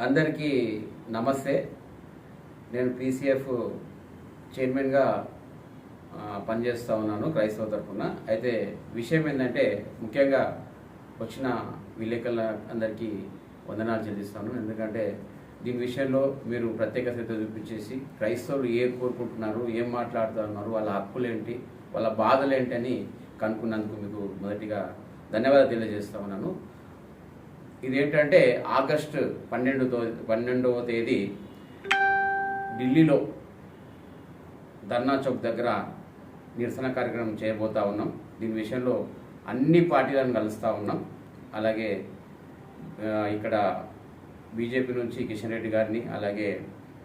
అందరికీ నమస్తే. నేను పీసీఎఫ్ చైర్మన్గా పనిచేస్తూ ఉన్నాను క్రైస్తవ తరఫున. అయితే విషయం ఏంటంటే, ముఖ్యంగా వచ్చిన విలేకరుల అందరికీ వందనాలు చెల్లిస్తాను. ఎందుకంటే దీని విషయంలో మీరు ప్రత్యేక శ్రద్ధ చూపించేసి క్రైస్తవులు ఏం కోరుకుంటున్నారు, ఏం మాట్లాడుతున్నారు, వాళ్ళ హక్కులేంటి, వాళ్ళ బాధలేంటి అని కనుక్కున్నందుకు మీకు మొదటిగా ధన్యవాదాలు తెలియజేస్తా ఉన్నాను. ఇదేంటంటే ఆగస్టు 12వ తేదీ ఢిల్లీలో ధర్నా చౌక్ దగ్గర నిరసన కార్యక్రమం చేయబోతా ఉన్నాం. దీని విషయంలో అన్ని పార్టీలను కలుస్తూ ఉన్నాం. అలాగే ఇక్కడ బీజేపీ నుంచి కిషన్ రెడ్డి గారిని, అలాగే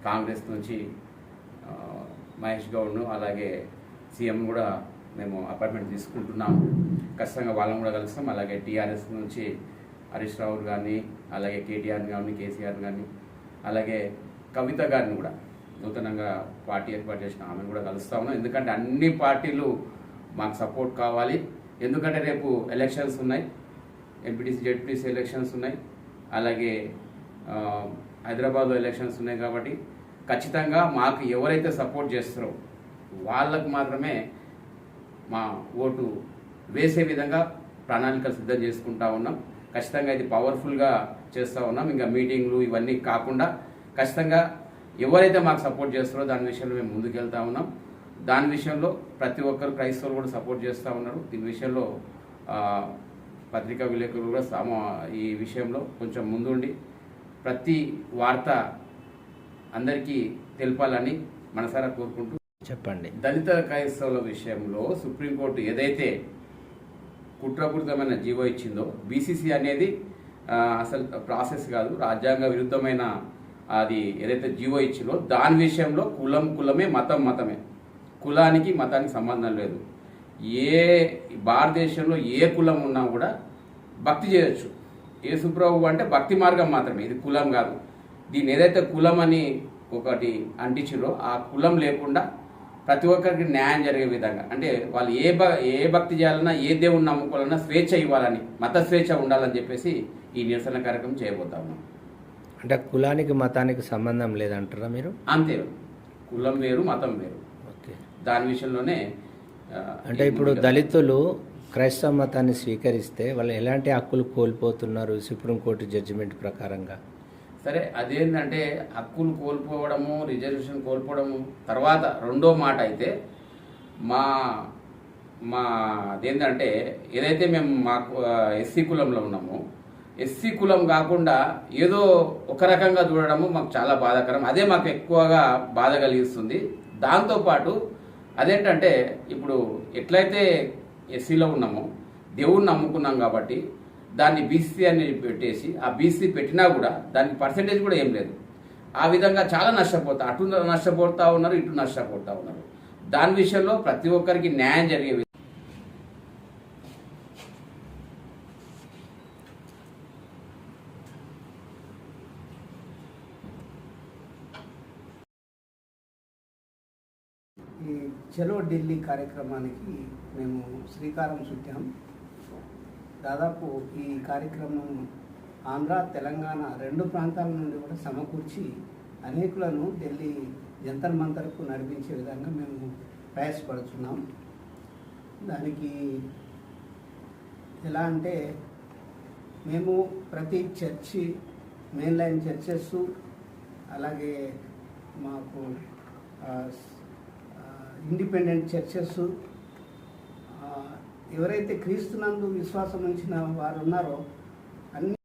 కాంగ్రెస్ నుంచి మహేష్ గౌడ్ను, అలాగే సీఎం కూడా మేము అపాయింట్మెంట్ తీసుకుంటున్నాము. ఖచ్చితంగా వాళ్ళని కూడా కలుస్తాం. అలాగే టీఆర్ఎస్ నుంచి హరీష్ రావు గారిని, అలాగే కేటీఆర్ గారిని, కేసీఆర్ గారిని, అలాగే కవిత గారిని కూడా నూతనంగా పార్టీ ఏర్పాటు చేసిన ఆమెను కూడా కలుస్తా ఉన్నాం. ఎందుకంటే అన్ని పార్టీలు మాకు సపోర్ట్ కావాలి. ఎందుకంటే రేపు ఎలక్షన్స్ ఉన్నాయి, ఎంపీటీసీ జెడ్పీటీసీ ఎలక్షన్స్ ఉన్నాయి, అలాగే హైదరాబాద్లో ఎలక్షన్స్ ఉన్నాయి. కాబట్టి ఖచ్చితంగా మాకు ఎవరైతే సపోర్ట్ చేస్తారో వాళ్ళకు మాత్రమే మా ఓటు వేసే విధంగా ప్రణాళికలు సిద్ధం చేసుకుంటా ఉన్నాం. ఖచ్చితంగా ఇది పవర్ఫుల్గా చేస్తూ ఉన్నాం. ఇంకా మీటింగ్లు ఇవన్నీ కాకుండా ఖచ్చితంగా ఎవరైతే మాకు సపోర్ట్ చేస్తారో దాని విషయంలో మేము ముందుకెళ్తా ఉన్నాం. దాని విషయంలో ప్రతి ఒక్కరు క్రైస్తవులు కూడా సపోర్ట్ చేస్తూ ఉన్నారు. దీని విషయంలో పత్రికా విలేకరులు కూడా ఈ విషయంలో కొంచెం ముందుండి ప్రతి వార్త అందరికీ తెలపాలని మనసారా కోరుకుంటూ చెప్పండి. దళిత క్రైస్తవుల విషయంలో సుప్రీంకోర్టు ఏదైతే కుట్రపూరితమైన జీవో ఇచ్చిందో, బీసీసీ అనేది అసలు ప్రాసెస్ కాదు, రాజ్యాంగ విరుద్ధమైన అది ఏదైతే జీవో ఇచ్చిందో దాని విషయంలో కులమే, మతమే. కులానికి మతానికి సంబంధం లేదు. భారతదేశంలో ఏ కులం ఉన్నా కూడా భక్తి చేయొచ్చు. యేసుప్రభు అంటే భక్తి మార్గం మాత్రమే, ఇది కులం కాదు. దీన్ని ఏదైతే కులం అని ఒకటి అంటించిందో ఆ కులం లేకుండా ప్రతి ఒక్కరికి న్యాయం జరిగే విధంగా, అంటే వాళ్ళు ఏ భక్తి చేయాలన్నా, ఏ దేవుని నమ్ముకోవాలన్నా స్వేచ్ఛ ఇవ్వాలని, మత స్వేచ్ఛ ఉండాలని చెప్పేసి ఈ నిరసన కార్యక్రమం చేయబోతా ఉన్నాం. అంటే కులానికి మతానికి సంబంధం లేదంటారా మీరు? అంతే, కులం వేరు, మతం వేరు. ఓకే, దాని విషయంలోనే అంటే ఇప్పుడు దళితులు క్రైస్తవ మతాన్ని స్వీకరిస్తే వాళ్ళు ఎలాంటి హక్కులు కోల్పోతున్నారు సుప్రీంకోర్టు జడ్జిమెంట్ ప్రకారంగా? సరే, అదేంటంటే హక్కులు కోల్పోవడము, రిజర్వేషన్ కోల్పోవడము తర్వాత రెండో మాట అయితే, మా అదేంటంటే ఏదైతే మేము మాకు ఎస్సీ కులంలో ఉన్నామో, ఎస్సీ కులం కాకుండా ఏదో ఒక రకంగా చూడడము మాకు చాలా బాధాకరం. అదే మాకు ఎక్కువగా బాధ కలిగిస్తుంది. దాంతోపాటు అదేంటంటే ఇప్పుడు ఎట్లయితే ఎస్సీలో ఉన్నామో దేవుణ్ణి నమ్ముకున్నాం కాబట్టి దాన్ని బీసీ అని పెట్టేసి ఆ బీసీ పెట్టినా కూడా దానికి పర్సెంటేజ్ కూడా ఏం లేదు. ఆ విధంగా చాలా అటు నష్టపోతా ఉన్నారు, ఇటు నష్టపోతా ఉన్నారు. దాని విషయంలో ప్రతి ఒక్కరికి న్యాయం జరిగే ఈ చలో ఢిల్లీ కార్యక్రమానికి మేము శ్రీకారం చుట్టాం. దాదాపు ఈ కార్యక్రమం ఆంధ్ర, తెలంగాణ రెండు ప్రాంతాల నుండి కూడా సమకూర్చి అనేకులను ఢిల్లీ జంతర్ మంతర్కు నడిపించే విధంగా మేము ప్రయాసపడుతున్నాం. దానికి ఎలా అంటే, మేము ప్రతి చర్చి, మెయిన్ లైన్ చర్చెస్, అలాగే మాకు ఇండిపెండెంట్ చర్చెస్, ఎవరైతే క్రీస్తునందు విశ్వాసం ఉంచిన వారు ఉన్నారో అన్ని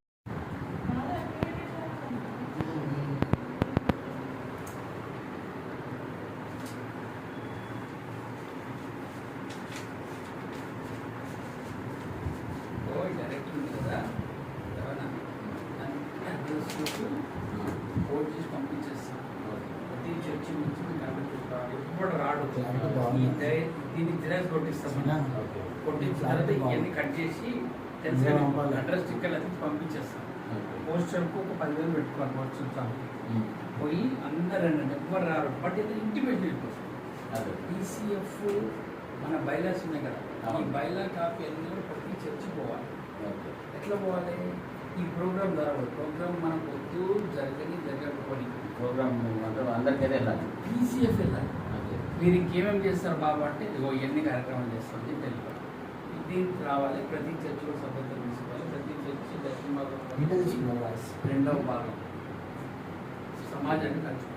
దీన్ని జిరాక్స్ కొట్టిస్తాం. కొట్టించిన తర్వాత ఇవన్నీ కట్ చేసి అడ్రస్ స్టిక్కర్ అది పంపించేస్తాం. పోస్టర్కు ఒక 10,000 పెట్టుకోవాలి. పోస్టర్ చాలు పోయి అందరూ ఎవరు రారు. బట్ ఇది ఇంటిమేషన్ కోసం పీసీఎఫ్ మన బైలాస్ ఉన్నాయి కదా, ఈ బైలా కాపీ అన్ని ప్రతి చర్చి పోవాలి. ఎట్లా పోవాలి? ఈ ప్రోగ్రామ్ ద్వారా ప్రోగ్రామ్ మనకు వద్దు, జరగని జరగకపోని ప్రోగ్రామ్ మాత్రం అందరికైతే వెళ్ళాలి. పీసీఎఫ్ వెళ్ళాలి. ఓకే. మీరు ఇంకేమేమి చేస్తారు బాబు అంటే ఇదిగో ఎన్ని కార్యక్రమాలు చేస్తాం అని తెలియాలి. దీనికి రావాలి, ప్రతి చర్చిలో సభ్యత్వం తీసుకోవాలి, ప్రతి చర్చి దర్శన భాగం రెండవ భాగం సమాజాన్ని కలుసుకోవాలి.